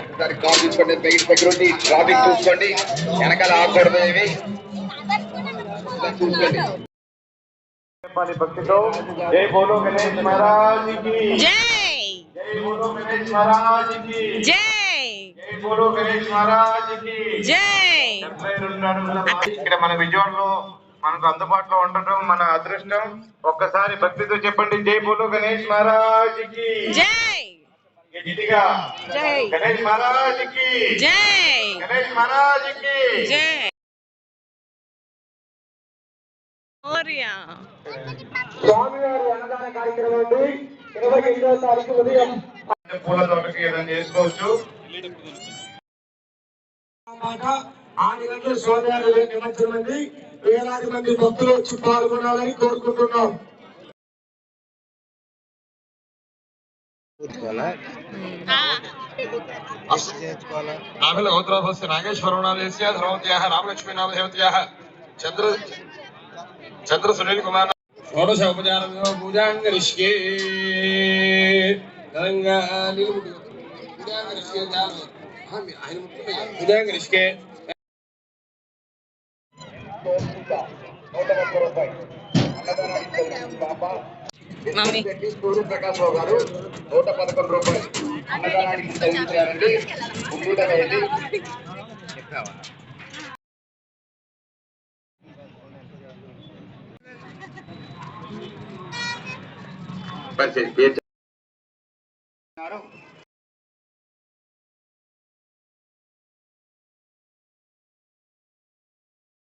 ఒకసారి కాల్ తీసుకోండి. Security traffic చూసుకోండి. వెనకాల ఆగకూడదు. ఇవి చూసుకోండి. భక్తితో జై బోలో గణేష్ మహారాజ్ కి జై, జై బోలో గణేష్ మహారాజ్ కి జై, జై బోలో గణేష్ మహారాజ్ కి జై. 72 అడుగుల ఇక్కడ మన విజయవాడలో మనకు అందుబాటులో ఉండటం మన అదృష్టం. ఒక్కసారి భక్తితో చెప్పండి, జై బోలో గణేష్ మహారాజ్ కి జై. గట్టిగా జై గణేష్ మహారాజ్ కి జై, గణేష్ మహారాజ్ కి జై. స్వామివారి అన్నదాన కార్యక్రమం 28వ తారీఖు ఉదయం పూల తోటకి ఏదైనా చేసుకోవచ్చు. స్వామివారి నిమజ్జనం మంది వేలాది మంది భక్తులు వచ్చి పాల్గొనాలని కోరుకుంటున్నాం. నాగేశ్వరనాథస్య ధర్మత్యాః రామలక్ష్మీ నామదేవత్యాః చంద్ర సునీల్ కుమార్ షోడశ ఉపచారం పూజాంగరిష్కే పూజాంగరిష్కే. సూర్యప్రకాశరావు గారు 111 రూపాయలు అన్నదానానికి చదివించారండి. చెప్పావా